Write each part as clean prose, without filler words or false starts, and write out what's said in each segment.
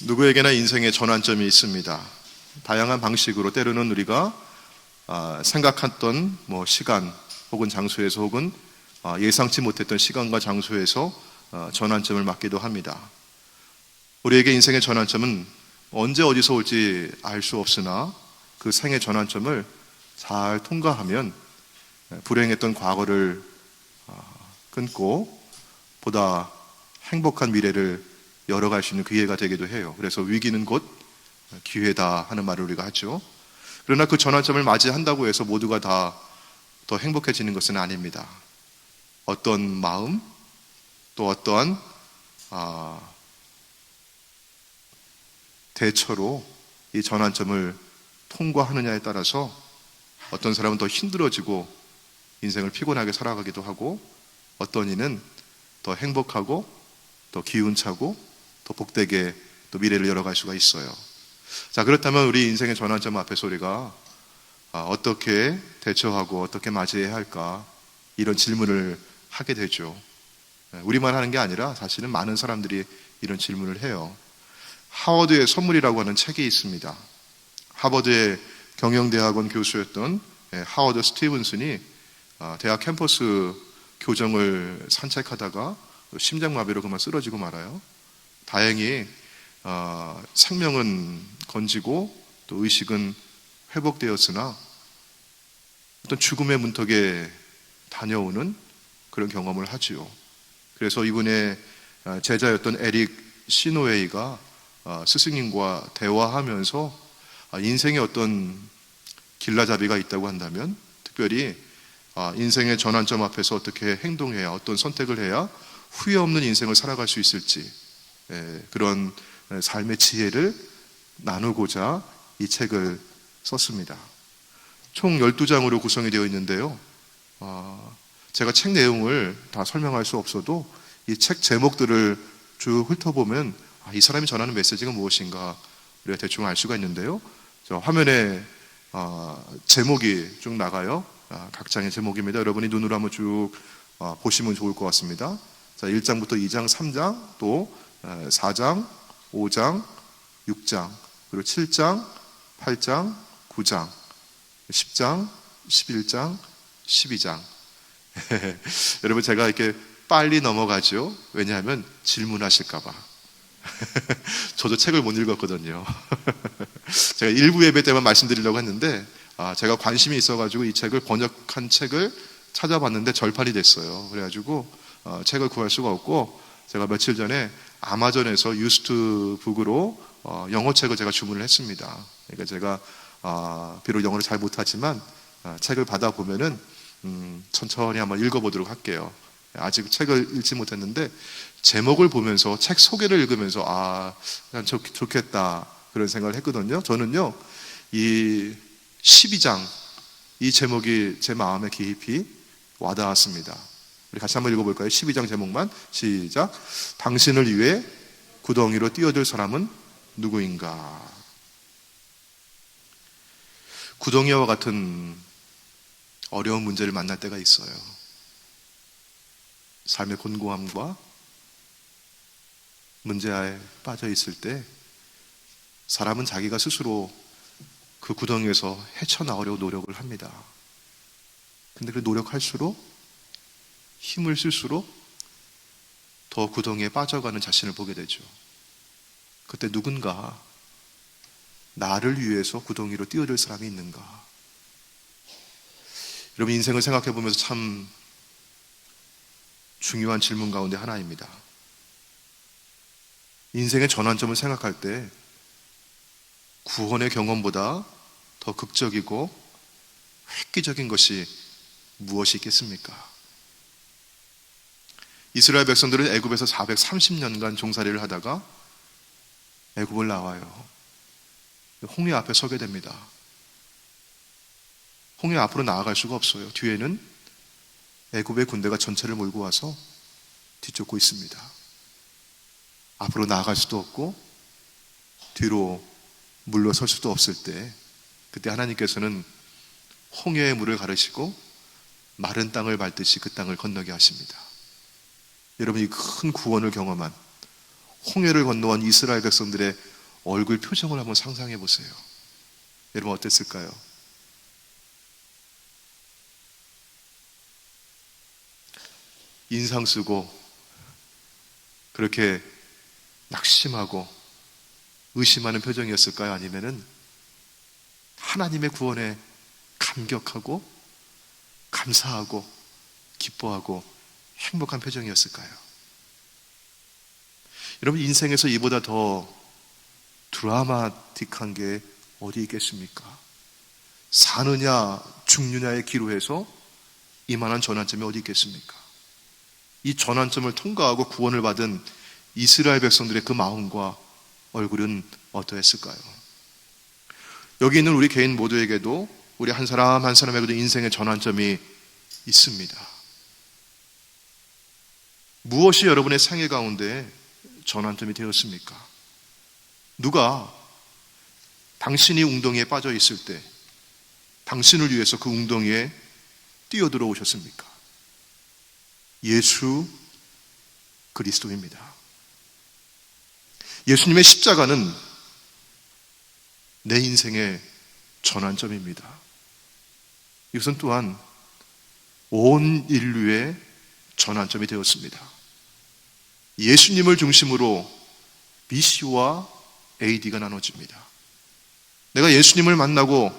누구에게나 인생의 전환점이 있습니다. 다양한 방식으로 때로는 우리가 생각했던 시간 혹은 장소에서 혹은 예상치 못했던 시간과 장소에서 전환점을 맞기도 합니다. 우리에게 인생의 전환점은 언제 어디서 올지 알 수 없으나 그 생의 전환점을 잘 통과하면 불행했던 과거를 끊고 보다 행복한 미래를 열어갈 수 있는 기회가 되기도 해요. 그래서 위기는 곧 기회다 하는 말을 우리가 하죠. 그러나 그 전환점을 맞이한다고 해서 모두가 다 더 행복해지는 것은 아닙니다. 어떤 마음, 또 어떠한 대처로 이 전환점을 통과하느냐에 따라서 어떤 사람은 더 힘들어지고 인생을 피곤하게 살아가기도 하고, 어떤 이는 더 행복하고 더 기운차고 더 복되게 또 미래를 열어갈 수가 있어요. 자, 그렇다면 우리 인생의 전환점 앞에서 우리가 어떻게 대처하고 어떻게 맞이해야 할까, 이런 질문을 하게 되죠. 우리만 하는 게 아니라 사실은 많은 사람들이 이런 질문을 해요. 하버드의 선물이라고 하는 책이 있습니다. 하버드의 경영대학원 교수였던 하워드 스티븐슨이 대학 캠퍼스 교정을 산책하다가 심장마비로 그만 쓰러지고 말아요. 다행히 생명은 건지고 또 의식은 회복되었으나 어떤 죽음의 문턱에 다녀오는 그런 경험을 하지요. 그래서 이분의 제자였던 에릭 시노웨이가 스승님과 대화하면서 인생에 어떤 길라잡이가 있다고 한다면 특별히 인생의 전환점 앞에서 어떻게 행동해야, 어떤 선택을 해야 후회 없는 인생을 살아갈 수 있을지, 그런 삶의 지혜를 나누고자 이 책을 썼습니다. 총 12장으로 구성이 되어 있는데요. 제가 책 내용을 다 설명할 수 없어도 이 책 제목들을 쭉 훑어보면 이 사람이 전하는 메시지가 무엇인가 우리가 대충 알 수가 있는데요. 저 화면에 제목이 쭉 나가요. 각 장의 제목입니다. 여러분이 눈으로 한번 쭉 보시면 좋을 것 같습니다. 자, 1장부터 2장, 3장, 또 4장, 5장, 6장, 그리고 7장, 8장, 9장, 10장, 11장, 12장. 여러분, 제가 이렇게 빨리 넘어가죠. 왜냐하면 질문하실까봐. 저도 책을 못 읽었거든요. 제가 일부 예배 때만 말씀드리려고 했는데 제가 관심이 있어가지고 이 책을, 번역한 책을 찾아봤는데 절판이 됐어요. 그래가지고 책을 구할 수가 없고, 제가 며칠 전에 아마존에서 유스트북으로 영어 책을 제가 주문을 했습니다. 그러니까 제가 비록 영어를 잘 못하지만 책을 받아보면은 천천히 한번 읽어보도록 할게요. 아직 책을 읽지 못했는데 제목을 보면서, 책 소개를 읽으면서 그냥 좋겠다 그런 생각을 했거든요. 저는요, 이 12장 이 제목이 제 마음에 깊이 와닿았습니다. 우리 같이 한번 읽어볼까요? 12장 제목만. 시작. 당신을 위해 구덩이로 뛰어들 사람은 누구인가? 구덩이와 같은 어려운 문제를 만날 때가 있어요. 삶의 곤고함과 문제에 빠져 있을 때 사람은 자기가 스스로 그 구덩이에서 헤쳐나오려고 노력을 합니다. 근데 그 노력할수록, 힘을 쓸수록 더 구덩이에 빠져가는 자신을 보게 되죠. 그때 누군가 나를 위해서 구덩이로 뛰어들 사람이 있는가? 여러분, 인생을 생각해 보면서 참 중요한 질문 가운데 하나입니다. 인생의 전환점을 생각할 때 구원의 경험보다 더 극적이고 획기적인 것이 무엇이 있겠습니까? 이스라엘 백성들은 애굽에서 430년간 종살이를 하다가 애굽을 나와요. 홍해 앞에 서게 됩니다. 홍해 앞으로 나아갈 수가 없어요. 뒤에는 애굽의 군대가 전체를 몰고 와서 뒤쫓고 있습니다. 앞으로 나아갈 수도 없고 뒤로 물러설 수도 없을 때, 그때 하나님께서는 홍해의 물을 가르시고 마른 땅을 밟듯이 그 땅을 건너게 하십니다. 여러분, 이 큰 구원을 경험한, 홍해를 건너온 이스라엘 백성들의 얼굴 표정을 한번 상상해 보세요. 여러분 어땠을까요? 인상 쓰고 그렇게 낙심하고 의심하는 표정이었을까요? 아니면은 하나님의 구원에 감격하고 감사하고 기뻐하고 행복한 표정이었을까요? 여러분 인생에서 이보다 더 드라마틱한 게 어디 있겠습니까? 사느냐 죽느냐의 기로에서 이만한 전환점이 어디 있겠습니까? 이 전환점을 통과하고 구원을 받은 이스라엘 백성들의 그 마음과 얼굴은 어떠했을까요? 여기 있는 우리 개인 모두에게도 우리 한 사람 한 사람에게도 인생의 전환점이 있습니다. 무엇이 여러분의 생애 가운데 전환점이 되었습니까? 누가 당신이 웅덩이에 빠져 있을 때 당신을 위해서 그 웅덩이에 뛰어들어 오셨습니까? 예수 그리스도입니다. 예수님의 십자가는 내 인생의 전환점입니다. 이것은 또한 온 인류의 전환점이 되었습니다. 예수님을 중심으로 BC와 AD가 나눠집니다. 내가 예수님을 만나고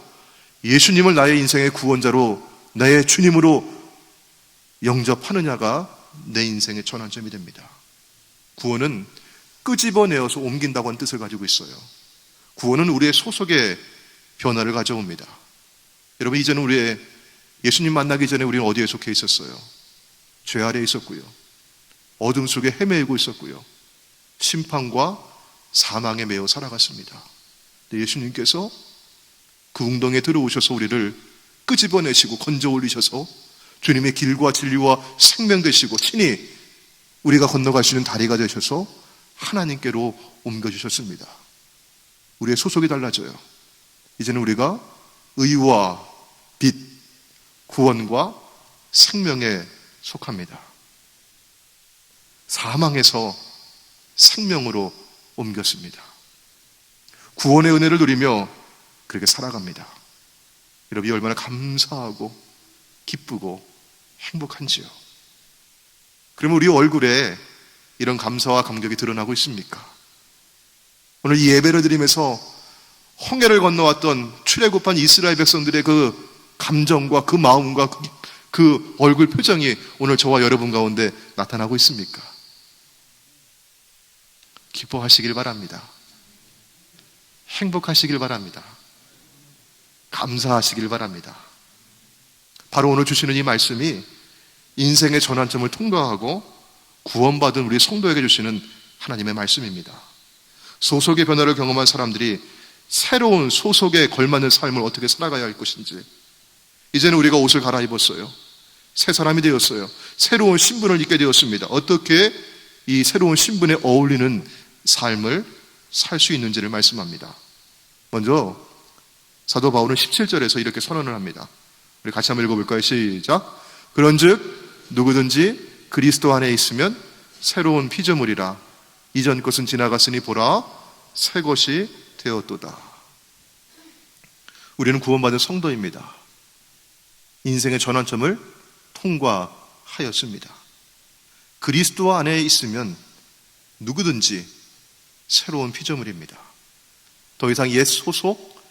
예수님을 나의 인생의 구원자로 나의 주님으로 영접하느냐가 내 인생의 전환점이 됩니다. 구원은 끄집어내어서 옮긴다고 하는 뜻을 가지고 있어요. 구원은 우리의 소속의 변화를 가져옵니다. 여러분 이제는 우리의 예수님 만나기 전에 우리는 어디에 속해 있었어요? 죄 아래에 있었고요. 어둠 속에 헤매고 있었고요. 심판과 사망에 매여 살아갔습니다. 예수님께서 그 웅덩이에 들어오셔서 우리를 끄집어내시고 건져 올리셔서 주님의 길과 진리와 생명 되시고 친히 우리가 건너갈 수 있는 다리가 되셔서 하나님께로 옮겨주셨습니다. 우리의 소속이 달라져요. 이제는 우리가 의와 빛, 구원과 생명에 속합니다. 사망에서 생명으로 옮겼습니다. 구원의 은혜를 누리며 그렇게 살아갑니다. 여러분이 얼마나 감사하고 기쁘고 행복한지요. 그러면 우리 얼굴에 이런 감사와 감격이 드러나고 있습니까? 오늘 이 예배를 드리면서 홍해를 건너왔던 출애굽한 이스라엘 백성들의 그 감정과 그 마음과 그 얼굴 표정이 오늘 저와 여러분 가운데 나타나고 있습니까? 기뻐하시길 바랍니다. 행복하시길 바랍니다. 감사하시길 바랍니다. 바로 오늘 주시는 이 말씀이 인생의 전환점을 통과하고 구원받은 우리 성도에게 주시는 하나님의 말씀입니다. 소속의 변화를 경험한 사람들이 새로운 소속에 걸맞는 삶을 어떻게 살아가야 할 것인지, 이제는 우리가 옷을 갈아입었어요. 새 사람이 되었어요. 새로운 신분을 입게 되었습니다. 어떻게 이 새로운 신분에 어울리는 삶을 살 수 있는지를 말씀합니다. 먼저 사도 바울은 17절에서 이렇게 선언을 합니다. 우리 같이 한번 읽어볼까요? 시작. 그런즉 누구든지 그리스도 안에 있으면 새로운 피조물이라. 이전 것은 지나갔으니 보라 새 것이 되었도다. 우리는 구원받은 성도입니다. 인생의 전환점을 통과하였습니다. 그리스도 안에 있으면 누구든지 새로운 피조물입니다. 더 이상 옛 소속,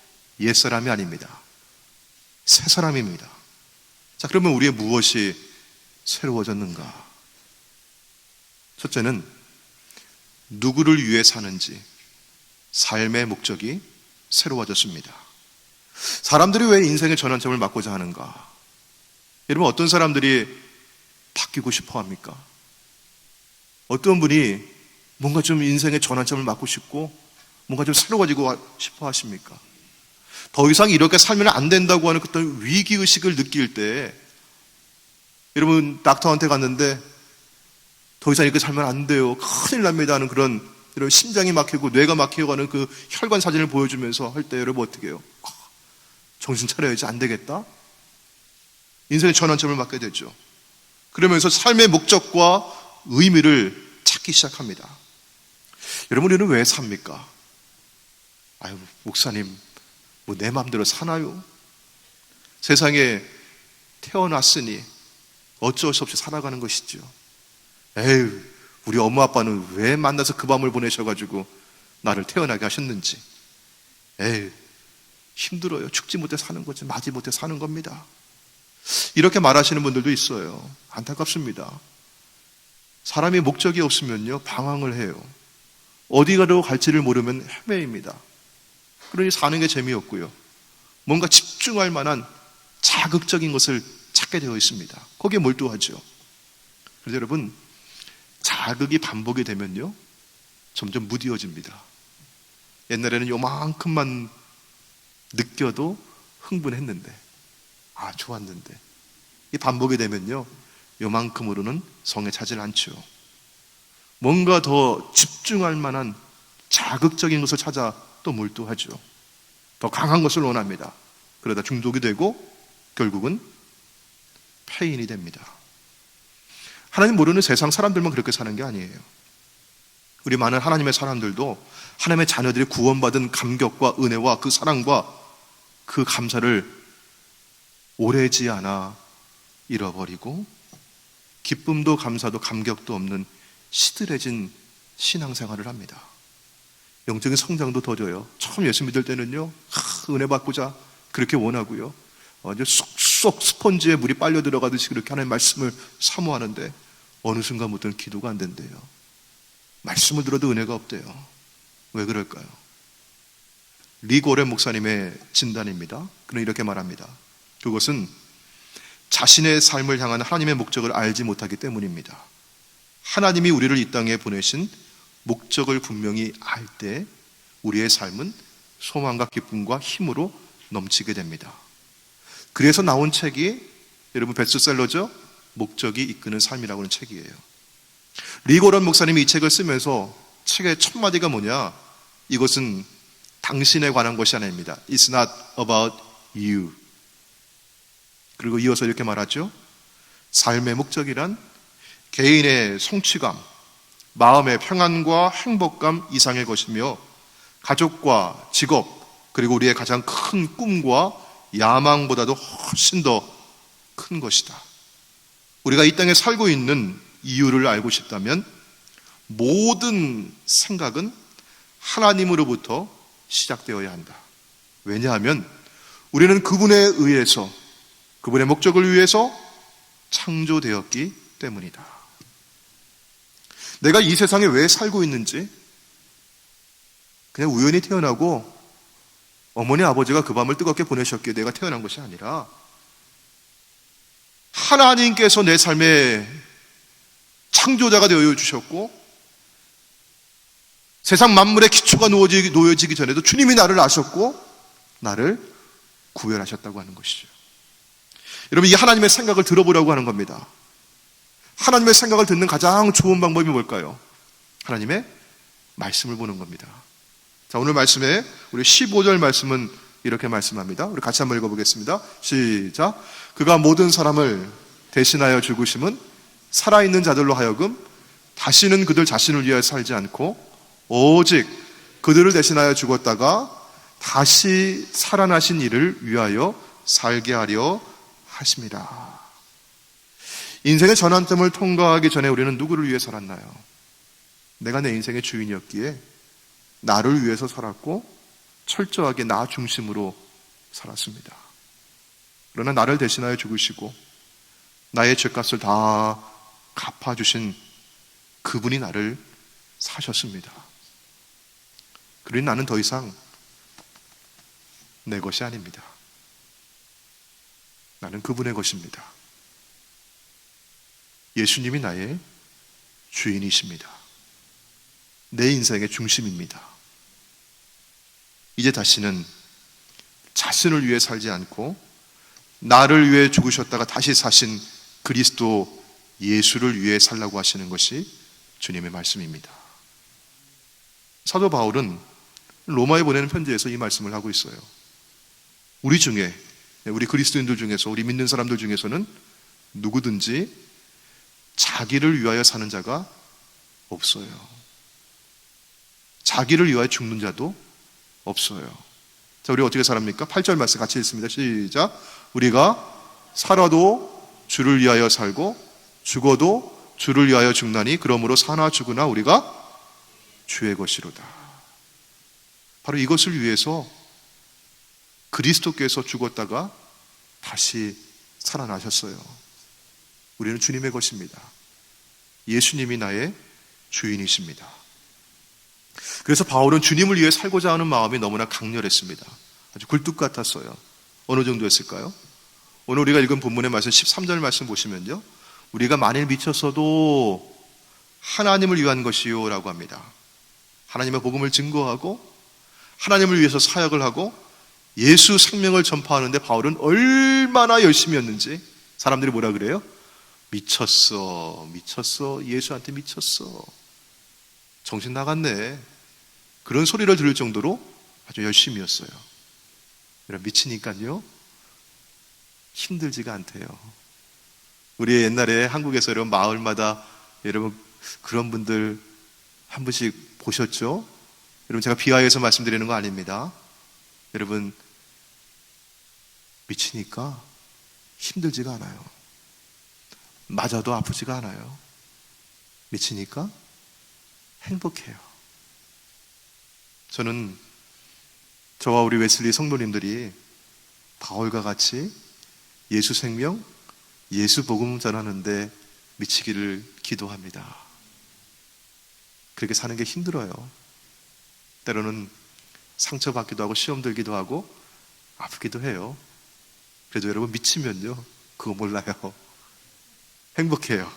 옛 사람이 아닙니다. 새 사람입니다. 자, 그러면 우리의 무엇이 새로워졌는가? 첫째는 누구를 위해 사는지 삶의 목적이 새로워졌습니다. 사람들이 왜 인생의 전환점을 맞고자 하는가? 여러분, 어떤 사람들이 바뀌고 싶어 합니까? 어떤 분이 뭔가 좀 인생의 전환점을 맞고 싶고 뭔가 좀 새로워지고 싶어 하십니까? 더 이상 이렇게 살면 안 된다고 하는 어떤 위기의식을 느낄 때, 여러분 닥터한테 갔는데 더 이상 이렇게 살면 안 돼요, 큰일 납니다 하는 그런 이런 심장이 막히고 뇌가 막혀가는 그 혈관 사진을 보여주면서 할 때 여러분 어떻게 해요? 정신 차려야지, 안 되겠다? 인생의 전환점을 맞게 되죠. 그러면서 삶의 목적과 의미를 찾기 시작합니다. 여러분, 우리는 왜 삽니까? 아유, 목사님, 뭐 내 마음대로 사나요? 세상에 태어났으니 어쩔 수 없이 살아가는 것이죠. 에휴, 우리 엄마 아빠는 왜 만나서 그 밤을 보내셔가지고 나를 태어나게 하셨는지. 에휴, 힘들어요. 죽지 못해 사는 거지, 맞이 못해 사는 겁니다. 이렇게 말하시는 분들도 있어요. 안타깝습니다. 사람이 목적이 없으면요, 방황을 해요. 어디가로 갈지를 모르면 헤매입니다. 그러니 사는 게 재미없고요, 뭔가 집중할 만한 자극적인 것을 찾게 되어 있습니다. 거기에 몰두하죠. 그래서 여러분, 자극이 반복이 되면요, 점점 무디어집니다. 옛날에는 요만큼만 느껴도 흥분했는데, 좋았는데, 이 반복이 되면요, 요만큼으로는 성에 차질 않죠. 뭔가 더 집중할 만한 자극적인 것을 찾아 또 몰두하죠. 더 강한 것을 원합니다. 그러다 중독이 되고 결국은 폐인이 됩니다. 하나님 모르는 세상 사람들만 그렇게 사는 게 아니에요. 우리 많은 하나님의 사람들도 하나님의 자녀들이 구원받은 감격과 은혜와 그 사랑과 그 감사를 오래지 않아 잃어버리고, 기쁨도 감사도 감격도 없는 시들해진 신앙생활을 합니다. 영적인 성장도 더뎌요. 처음 예수 믿을 때는요, 은혜 받고자 그렇게 원하고요, 쏙쏙 스펀지에 물이 빨려 들어가듯이 그렇게 하나님의 말씀을 사모하는데 어느 순간부터는 기도가 안 된대요. 말씀을 들어도 은혜가 없대요. 왜 그럴까요? 리고렌 목사님의 진단입니다. 그는 이렇게 말합니다. 그것은 자신의 삶을 향한 하나님의 목적을 알지 못하기 때문입니다. 하나님이 우리를 이 땅에 보내신 목적을 분명히 알 때 우리의 삶은 소망과 기쁨과 힘으로 넘치게 됩니다. 그래서 나온 책이 여러분 베스트셀러죠? 목적이 이끄는 삶이라고 하는 책이에요. 리고런 목사님이 이 책을 쓰면서 책의 첫 마디가 뭐냐? 이것은 당신에 관한 것이 아닙니다. It's not about you. 그리고 이어서 이렇게 말하죠. 삶의 목적이란 개인의 성취감, 마음의 평안과 행복감 이상의 것이며 가족과 직업, 그리고 우리의 가장 큰 꿈과 야망보다도 훨씬 더 큰 것이다. 우리가 이 땅에 살고 있는 이유를 알고 싶다면 모든 생각은 하나님으로부터 시작되어야 한다. 왜냐하면 우리는 그분에 의해서, 그분의 목적을 위해서 창조되었기 때문이다. 내가 이 세상에 왜 살고 있는지 그냥 우연히 태어나고 어머니 아버지가 그 밤을 뜨겁게 보내셨기에 내가 태어난 것이 아니라 하나님께서 내 삶의 창조자가 되어 주셨고, 세상 만물의 기초가 놓여지기 전에도 주님이 나를 아셨고 나를 구별하셨다고 하는 것이죠. 여러분, 이 하나님의 생각을 들어보라고 하는 겁니다. 하나님의 생각을 듣는 가장 좋은 방법이 뭘까요? 하나님의 말씀을 보는 겁니다. 자, 오늘 말씀에 우리 15절 말씀은 이렇게 말씀합니다. 우리 같이 한번 읽어보겠습니다. 시작. 그가 모든 사람을 대신하여 죽으심은 살아있는 자들로 하여금 다시는 그들 자신을 위하여 살지 않고 오직 그들을 대신하여 죽었다가 다시 살아나신 이를 위하여 살게 하려 하십니다. 인생의 전환점을 통과하기 전에 우리는 누구를 위해 살았나요? 내가 내 인생의 주인이었기에 나를 위해서 살았고 철저하게 나 중심으로 살았습니다. 그러나 나를 대신하여 죽으시고 나의 죄값을 다 갚아주신 그분이 나를 사셨습니다. 그러니 나는 더 이상 내 것이 아닙니다. 나는 그분의 것입니다. 예수님이 나의 주인이십니다. 내 인생의 중심입니다. 이제 다시는 자신을 위해 살지 않고 나를 위해 죽으셨다가 다시 사신 그리스도 예수를 위해 살라고 하시는 것이 주님의 말씀입니다. 사도 바울은 로마에 보내는 편지에서 이 말씀을 하고 있어요. 우리 중에, 우리 그리스도인들 중에서, 우리 믿는 사람들 중에서는 누구든지 자기를 위하여 사는 자가 없어요. 자기를 위하여 죽는 자도 없어요. 자, 우리 어떻게 살합니까? 8절 말씀 같이 읽습니다. 시작. 우리가 살아도 주를 위하여 살고 죽어도 주를 위하여 죽나니 그러므로 사나 죽으나 우리가 주의 것이로다. 바로 이것을 위해서 그리스도께서 죽었다가 다시 살아나셨어요. 우리는 주님의 것입니다. 예수님이 나의 주인이십니다. 그래서 바울은 주님을 위해 살고자 하는 마음이 너무나 강렬했습니다. 아주 굴뚝 같았어요. 어느 정도였을까요? 오늘 우리가 읽은 본문의 말씀 13절 말씀 보시면요, 우리가 만일 미쳤어도 하나님을 위한 것이요 라고 합니다. 하나님의 복음을 증거하고 하나님을 위해서 사역을 하고 예수 생명을 전파하는데 바울은 얼마나 열심히였는지 사람들이 뭐라 그래요? 미쳤어, 예수한테 미쳤어, 정신 나갔네, 그런 소리를 들을 정도로 아주 열심히였어요. 여러분, 미치니까요 힘들지가 않대요. 우리 옛날에 한국에서 여러분 마을마다 여러분 그런 분들 한 분씩 보셨죠? 여러분, 제가 비하해서 말씀드리는 거 아닙니다. 여러분, 미치니까 힘들지가 않아요. 맞아도 아프지가 않아요. 미치니까 행복해요. 저는 저와 우리 웨슬리 성도님들이 바울과 같이 예수 생명, 예수 복음 전하는데 미치기를 기도합니다. 그렇게 사는 게 힘들어요. 때로는 상처받기도 하고 시험 들기도 하고 아프기도 해요. 그래도 여러분, 미치면요 그거 몰라요. 행복해요.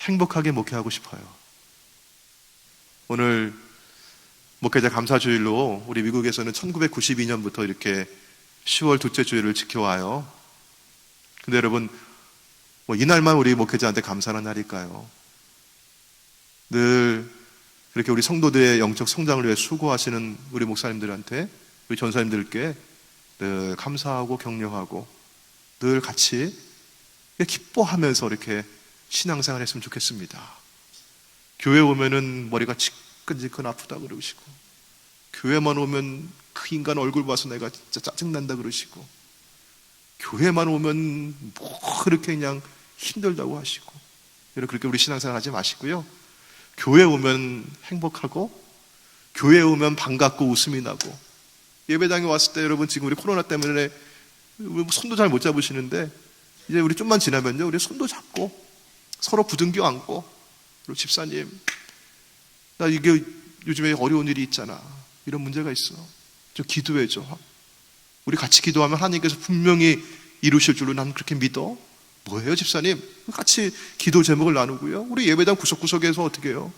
행복하게 목회하고 싶어요. 오늘 목회자 감사주일로 우리 미국에서는 1992년부터 이렇게 10월 둘째 주일을 지켜와요. 근데 여러분, 이날만 우리 목회자한테 감사하는 날일까요? 늘 이렇게 우리 성도들의 영적 성장을 위해 수고하시는 우리 목사님들한테, 우리 전사님들께 늘 감사하고 격려하고 늘 같이 기뻐하면서 이렇게 신앙생활 했으면 좋겠습니다. 교회 오면은 머리가 지끈지끈 아프다 그러시고, 교회만 오면 그 인간 얼굴 봐서 내가 진짜 짜증난다 그러시고, 교회만 오면 뭐 그렇게 그냥 힘들다고 하시고, 여러분, 그렇게 우리 신앙생활 하지 마시고요, 교회 오면 행복하고 교회 오면 반갑고 웃음이 나고, 예배당에 왔을 때 여러분, 지금 우리 코로나 때문에 손도 잘 못 잡으시는데 이제 우리 좀만 지나면요, 우리 손도 잡고 서로 부둥켜 안고, 그리고 집사님 나 이게 요즘에 어려운 일이 있잖아, 이런 문제가 있어, 좀 기도해줘. 우리 같이 기도하면 하나님께서 분명히 이루실 줄로 나는 그렇게 믿어. 뭐예요 집사님? 같이 기도 제목을 나누고요, 우리 예배당 구석구석에서 어떻게 해요?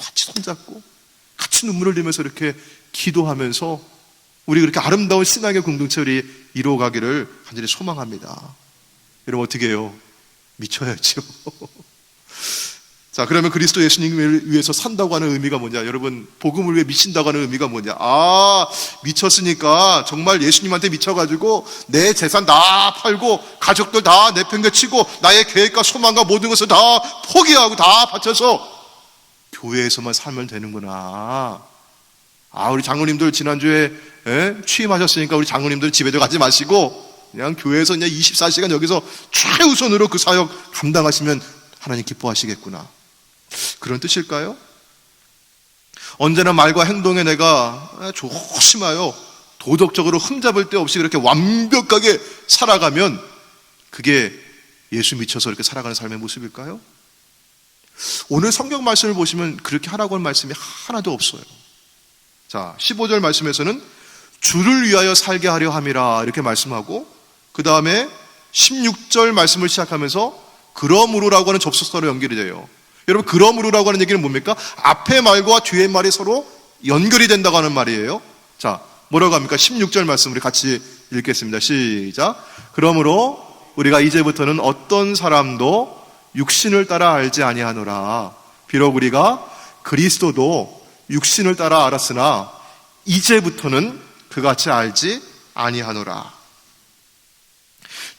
같이 손잡고 같이 눈물을 흘리면서 이렇게 기도하면서 우리 그렇게 아름다운 신앙의 공동체 우리 이루어가기를 간절히 소망합니다. 여러분, 어떻게 해요? 미쳐야죠. 자, 그러면 그리스도 예수님을 위해서 산다고 하는 의미가 뭐냐? 여러분, 복음을 위해 미친다고 하는 의미가 뭐냐? 미쳤으니까 정말 예수님한테 미쳐가지고 내 재산 다 팔고 가족들 다 내팽개치고 나의 계획과 소망과 모든 것을 다 포기하고 다 바쳐서 교회에서만 살면 되는구나. 우리 장로님들 지난주에 취임하셨으니까 우리 장로님들 집에도 가지 마시고 그냥 교회에서 그냥 24시간 여기서 최우선으로 그 사역 감당하시면 하나님 기뻐하시겠구나. 그런 뜻일까요? 언제나 말과 행동에 내가 조심하여 도덕적으로 흠잡을 데 없이 그렇게 완벽하게 살아가면 그게 예수 미쳐서 이렇게 살아가는 삶의 모습일까요? 오늘 성경 말씀을 보시면 그렇게 하라고 한 말씀이 하나도 없어요. 자, 15절 말씀에서는 주를 위하여 살게 하려 함이라 이렇게 말씀하고, 그 다음에 16절 말씀을 시작하면서 그러므로라고 하는 접속사로 연결이 돼요. 여러분, 그러므로라고 하는 얘기는 뭡니까? 앞에 말과 뒤에 말이 서로 연결이 된다고 하는 말이에요. 자, 뭐라고 합니까? 16절 말씀 우리 같이 읽겠습니다. 시작. 그러므로 우리가 이제부터는 어떤 사람도 육신을 따라 알지 아니하노라. 비록 우리가 그리스도도 육신을 따라 알았으나 이제부터는 그같이 알지 아니하노라.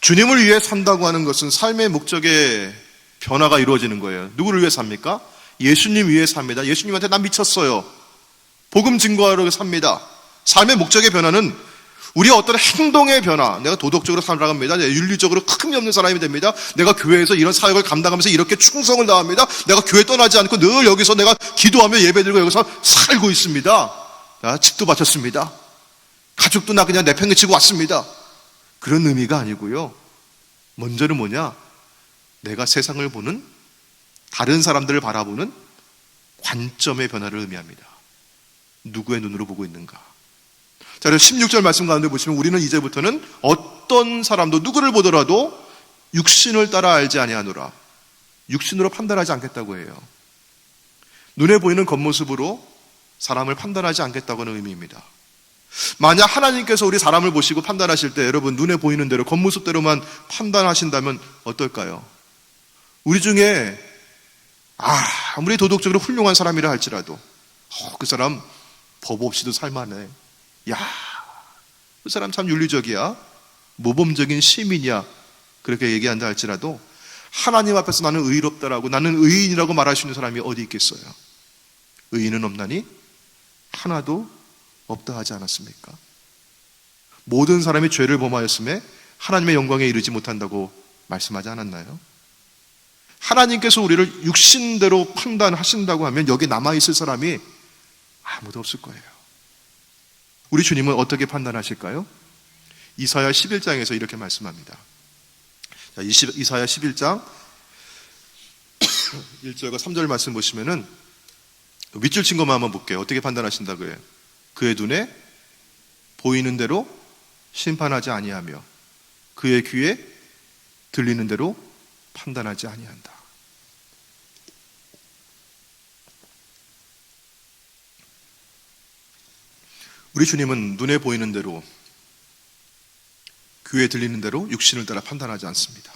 주님을 위해 산다고 하는 것은 삶의 목적의 변화가 이루어지는 거예요. 누구를 위해 삽니까? 예수님 위해 삽니다. 예수님한테 난 미쳤어요. 복음 증거하러 삽니다. 삶의 목적의 변화는 우리의 어떤 행동의 변화, 내가 도덕적으로 살아갑니다. 내가 윤리적으로 흠이 없는 사람이 됩니다. 내가 교회에서 이런 사역을 감당하면서 이렇게 충성을 다합니다. 내가 교회 떠나지 않고 늘 여기서 내가 기도하며 예배드리고 여기서 살고 있습니다. 나 집도 바쳤습니다. 가족도 나 그냥 내팽개치고 왔습니다. 그런 의미가 아니고요. 먼저는 뭐냐? 내가 세상을 보는, 다른 사람들을 바라보는 관점의 변화를 의미합니다. 누구의 눈으로 보고 있는가? 자, 그래서 16절 말씀 가운데 보시면 우리는 이제부터는 어떤 사람도 누구를 보더라도 육신을 따라 알지 아니하노라. 육신으로 판단하지 않겠다고 해요. 눈에 보이는 겉모습으로 사람을 판단하지 않겠다고는 의미입니다. 만약 하나님께서 우리 사람을 보시고 판단하실 때 여러분 눈에 보이는 대로 겉모습대로만 판단하신다면 어떨까요? 우리 중에 아무리 도덕적으로 훌륭한 사람이라 할지라도 그 사람 법 없이도 살만해. 야, 그 사람 참 윤리적이야. 모범적인 시민이야. 그렇게 얘기한다 할지라도 하나님 앞에서 나는 의롭다라고, 나는 의인이라고 말할 수 있는 사람이 어디 있겠어요? 의인은 없나니 하나도 없다 하지 않았습니까? 모든 사람이 죄를 범하였음에 하나님의 영광에 이르지 못한다고 말씀하지 않았나요? 하나님께서 우리를 육신대로 판단하신다고 하면 여기 남아있을 사람이 아무도 없을 거예요. 우리 주님은 어떻게 판단하실까요? 이사야 11장에서 이렇게 말씀합니다. 자, 이사야 11장 1절과 3절 말씀 보시면은 윗줄 친 것만 한번 볼게요. 어떻게 판단하신다고요? 그의 눈에 보이는 대로 심판하지 아니하며 그의 귀에 들리는 대로 판단하지 아니한다. 우리 주님은 눈에 보이는 대로, 귀에 들리는 대로 육신을 따라 판단하지 않습니다.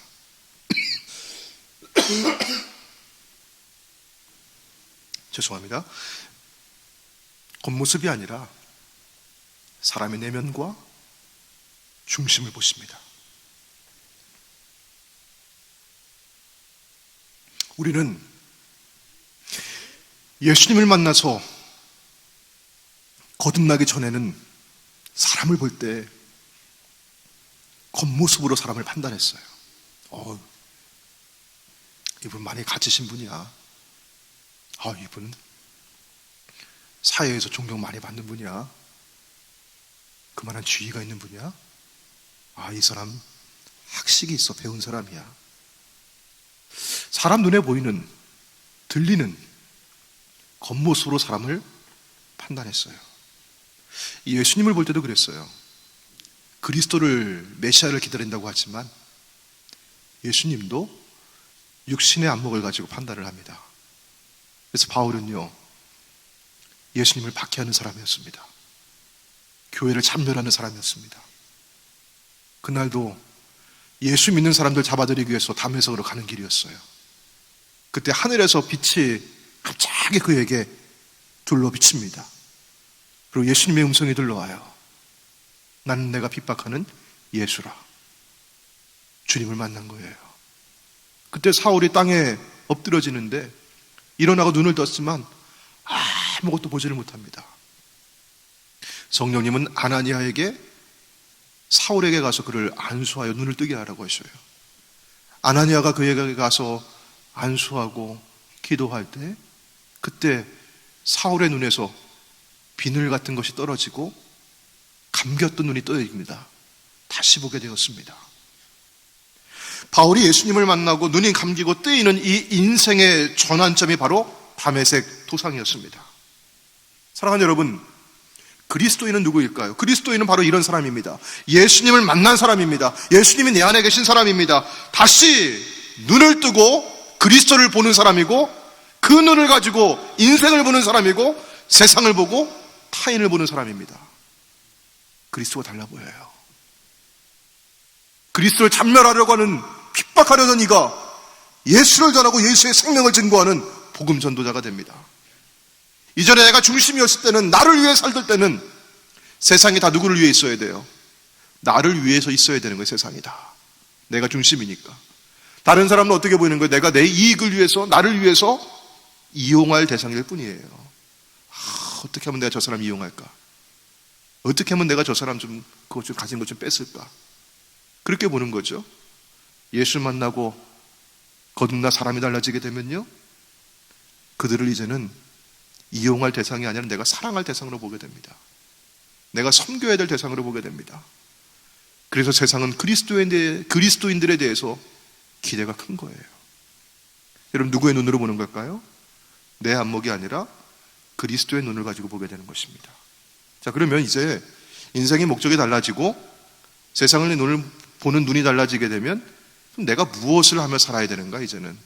죄송합니다. 겉모습이 아니라 사람의 내면과 중심을 보십니다. 우리는 예수님을 만나서 거듭나기 전에는 사람을 볼 때 겉모습으로 사람을 판단했어요. 이분 많이 갇히신 분이야. 이분 사회에서 존경 많이 받는 분이야. 그만한 지위가 있는 분이야. 이 사람 학식이 있어, 배운 사람이야. 사람 눈에 보이는, 들리는 겉모습으로 사람을 판단했어요. 예수님을 볼 때도 그랬어요. 그리스도를, 메시아를 기다린다고 하지만 예수님도 육신의 안목을 가지고 판단을 합니다. 그래서 바울은요, 예수님을 박해하는 사람이었습니다. 교회를 참멸하는 사람이었습니다. 그날도 예수 믿는 사람들 잡아들이기 위해서 담에색으로 가는 길이었어요. 그때 하늘에서 빛이 갑자기 그에게 둘러 비칩니다. 그리고 예수님의 음성이 들려와요. 나는 내가 핍박하는 예수라. 주님을 만난 거예요. 그때 사울이 땅에 엎드러지는데 일어나고 눈을 떴지만 아무것도 보지를 못합니다. 성령님은 아나니아에게 사울에게 가서 그를 안수하여 눈을 뜨게 하라고 하셔요. 아나니아가 그에게 가서 안수하고 기도할 때 그때 사울의 눈에서 비늘 같은 것이 떨어지고 감겼던 눈이 떠입니다. 다시 보게 되었습니다. 바울이 예수님을 만나고 눈이 감기고 뜨이는 이 인생의 전환점이 바로 다메섹 도상이었습니다. 사랑하는 여러분, 그리스도인은 누구일까요? 그리스도인은 바로 이런 사람입니다. 예수님을 만난 사람입니다. 예수님이 내 안에 계신 사람입니다. 다시 눈을 뜨고 그리스도를 보는 사람이고, 그 눈을 가지고 인생을 보는 사람이고, 세상을 보고 타인을 보는 사람입니다. 그리스도가 달라 보여요. 그리스도를 참멸하려고 하는, 핍박하려는 이가 예수를 전하고 예수의 생명을 증거하는 복음 전도자가 됩니다. 이전에 내가 중심이었을 때는, 나를 위해 살던 때는 세상이 다 누구를 위해 있어야 돼요? 나를 위해서 있어야 되는 거예요. 세상이 다 내가 중심이니까. 다른 사람은 어떻게 보이는 거예요? 내가 내 이익을 위해서, 나를 위해서 이용할 대상일 뿐이에요. 어떻게 하면 내가 저 사람 이용할까? 어떻게 하면 내가 저 사람 좀 그것 좀 가진 것 좀 뺏을까? 그렇게 보는 거죠. 예수 만나고 거듭나 사람이 달라지게 되면요, 그들을 이제는 이용할 대상이 아니라 내가 사랑할 대상으로 보게 됩니다. 내가 섬겨야 될 대상으로 보게 됩니다. 그래서 세상은 그리스도인들에 대해서 기대가 큰 거예요. 여러분, 누구의 눈으로 보는 걸까요? 내 안목이 아니라 그리스도의 눈을 가지고 보게 되는 것입니다. 자, 그러면 이제 인생의 목적이 달라지고 세상의 눈을 보는 눈이 달라지게 되면 내가 무엇을 하며 살아야 되는가? 이제는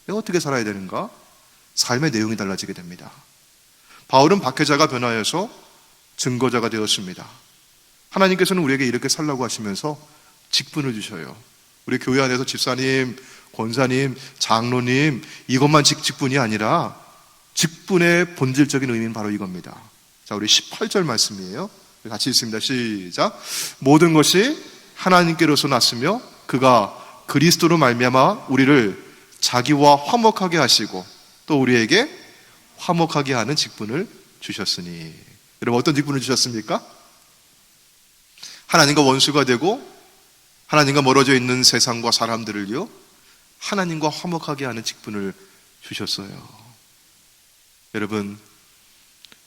내가 어떻게 살아야 되는가? 삶의 내용이 달라지게 됩니다. 바울은 박해자가 변화해서 증거자가 되었습니다. 하나님께서는 우리에게 이렇게 살라고 하시면서 직분을 주셔요. 우리 교회 안에서 집사님, 권사님, 장로님, 이것만 직분이 아니라 직분의 본질적인 의미는 바로 이겁니다. 자, 우리 18절 말씀이에요. 같이 읽습니다. 시작. 모든 것이 하나님께로서 났으며 그가 그리스도로 말미암아 우리를 자기와 화목하게 하시고 또 우리에게 화목하게 하는 직분을 주셨으니. 여러분, 어떤 직분을 주셨습니까? 하나님과 원수가 되고 하나님과 멀어져 있는 세상과 사람들을요, 하나님과 화목하게 하는 직분을 주셨어요. 여러분,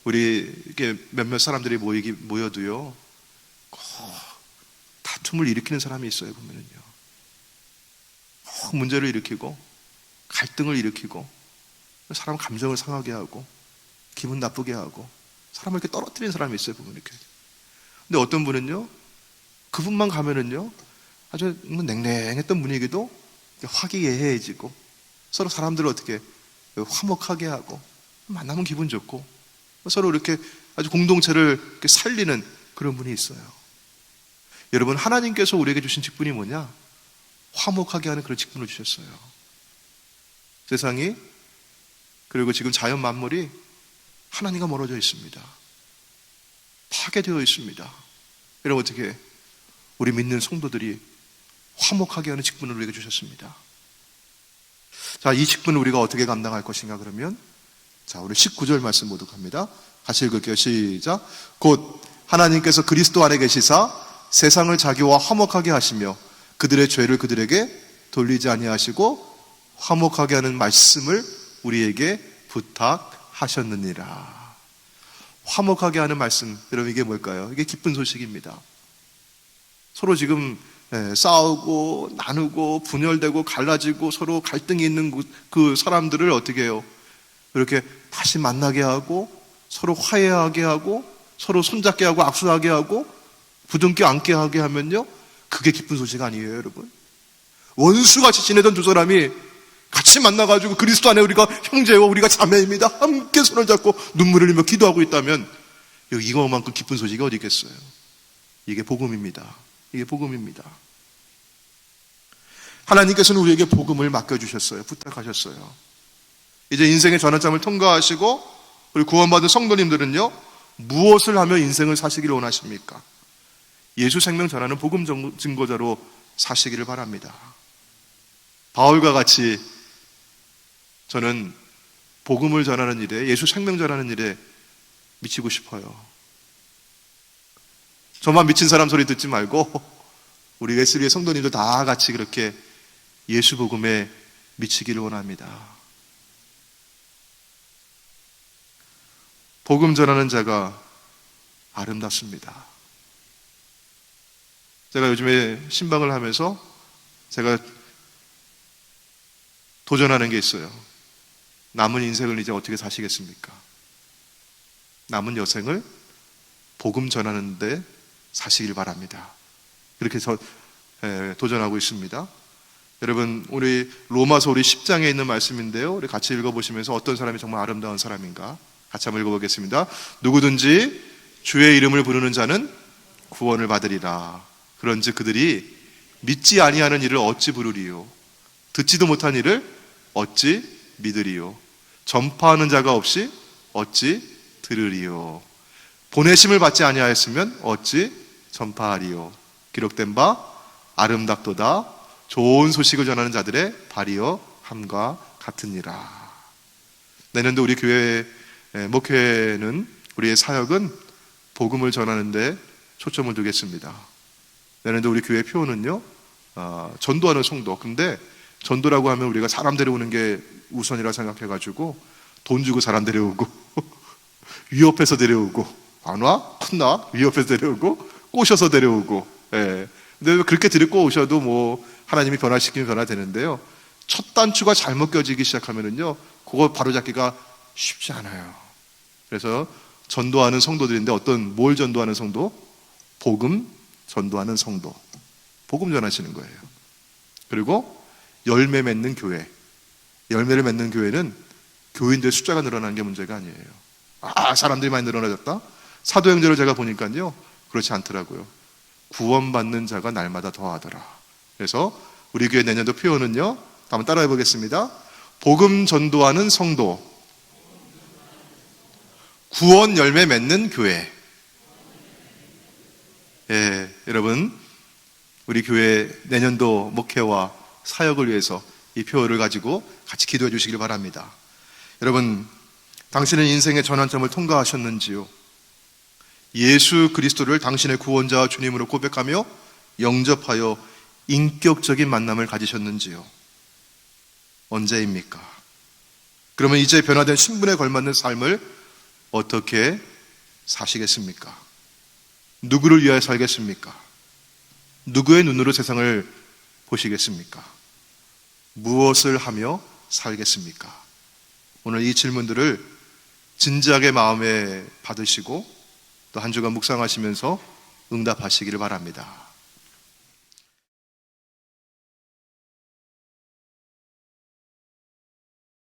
우리 이렇게 몇몇 사람들이 모여도요, 다툼을 일으키는 사람이 있어요. 보면은요, 문제를 일으키고 갈등을 일으키고 사람 감정을 상하게 하고 기분 나쁘게 하고 사람을 이렇게 떨어뜨리는 사람이 있어요. 보면 이렇게. 근데 어떤 분은요, 그분만 가면은요, 아주 냉랭했던 분위기도 화기애애해지고 서로 사람들을 어떻게 화목하게 하고 만나면 기분 좋고 서로 이렇게 아주 공동체를 이렇게 살리는 그런 분이 있어요. 여러분, 하나님께서 우리에게 주신 직분이 뭐냐? 화목하게 하는 그런 직분을 주셨어요. 세상이, 그리고 지금 자연 만물이 하나님과 멀어져 있습니다. 파괴되어 있습니다. 여러분, 어떻게 우리 믿는 성도들이 화목하게 하는 직분을 우리에게 주셨습니다. 자, 이 직분을 우리가 어떻게 감당할 것인가? 그러면 자, 우리 19절 말씀 모두 갑니다. 같이 읽을게요. 시작. 곧 하나님께서 그리스도 안에 계시사 세상을 자기와 화목하게 하시며 그들의 죄를 그들에게 돌리지 아니하시고 화목하게 하는 말씀을 우리에게 부탁하셨느니라. 화목하게 하는 말씀, 여러분, 이게 뭘까요? 이게 기쁜 소식입니다. 서로 지금 싸우고 나누고 분열되고 갈라지고 서로 갈등이 있는 그 사람들을 어떻게 해요? 이렇게 다시 만나게 하고 서로 화해하게 하고 서로 손잡게 하고 악수하게 하고 부둥켜 안게 하게 하면요, 그게 기쁜 소식 아니에요, 여러분? 원수같이 지내던 두 사람이 같이 만나가지고 그리스도 안에 우리가 형제와 우리가 자매입니다, 함께 손을 잡고 눈물을 흘리며 기도하고 있다면 이거만큼 기쁜 소식이 어디 있겠어요? 이게 복음입니다. 이게 복음입니다. 하나님께서는 우리에게 복음을 맡겨주셨어요. 부탁하셨어요. 이제 인생의 전환점을 통과하시고 우리 구원받은 성도님들은요, 무엇을 하며 인생을 사시기를 원하십니까? 예수 생명 전하는 복음 증거자로 사시기를 바랍니다. 바울과 같이 저는 복음을 전하는 일에, 예수 생명 전하는 일에 미치고 싶어요. 저만 미친 사람 소리 듣지 말고 우리 웨슬리의 성도님들 다 같이 그렇게 예수 복음에 미치기를 원합니다. 복음 전하는 자가 아름답습니다. 제가 요즘에 신방을 하면서 제가 도전하는 게 있어요. 남은 인생을 이제 어떻게 사시겠습니까? 남은 여생을 복음 전하는 데 사시길 바랍니다. 그렇게 도전하고 있습니다. 여러분, 우리 로마서 우리 10장에 있는 말씀인데요, 우리 같이 읽어보시면서 어떤 사람이 정말 아름다운 사람인가 같이 한번 읽어보겠습니다. 누구든지 주의 이름을 부르는 자는 구원을 받으리라. 그런즉 그들이 믿지 아니하는 일을 어찌 부르리요? 듣지도 못한 일을 어찌 믿으리요? 전파하는 자가 없이 어찌 들으리요? 보내심을 받지 아니하였으면 어찌 전파하리요? 기록된 바 아름답도다 좋은 소식을 전하는 자들의 발이여 함과 같으니라. 내년도 우리 교회 목회는, 우리의 사역은 복음을 전하는데 초점을 두겠습니다. 내년도 우리 교회 표어는요, 전도하는 성도. 근데 전도라고 하면 우리가 사람 데려오는 게 우선이라 생각해가지고 돈 주고 사람 데려오고 위협해서 데려오고, 안 와? 혼나? 위협해서 데려오고 꼬셔서 데려오고. 예. 근데 그렇게 데리고 오셔도 뭐 하나님이 변화시키면 변화되는데요, 첫 단추가 잘못 껴지기 시작하면은요, 그거 바로잡기가 쉽지 않아요. 그래서 전도하는 성도들인데, 뭘 전도하는 성도? 복음 전도하는 성도. 복음 전하시는 거예요. 그리고 열매 맺는 교회. 열매를 맺는 교회는 교인들 숫자가 늘어나는 게 문제가 아니에요. 사람들이 많이 늘어나졌다? 사도행전을 제가 보니까요, 그렇지 않더라고요. 구원받는 자가 날마다 더하더라. 그래서 우리 교회 내년도 표현은요, 한번 따라해 보겠습니다. 복음 전도하는 성도, 구원 열매 맺는 교회. 예, 여러분, 우리 교회 내년도 목회와 사역을 위해서 이 표어를 가지고 같이 기도해 주시길 바랍니다. 여러분, 당신의 인생의 전환점을 통과하셨는지요? 예수 그리스도를 당신의 구원자와 주님으로 고백하며 영접하여 인격적인 만남을 가지셨는지요? 언제입니까? 그러면 이제 변화된 신분에 걸맞는 삶을 어떻게 사시겠습니까? 누구를 위하여 살겠습니까? 누구의 눈으로 세상을 보시겠습니까? 무엇을 하며 살겠습니까? 오늘 이 질문들을 진지하게 마음에 받으시고 또 한 주간 묵상하시면서 응답하시기를 바랍니다.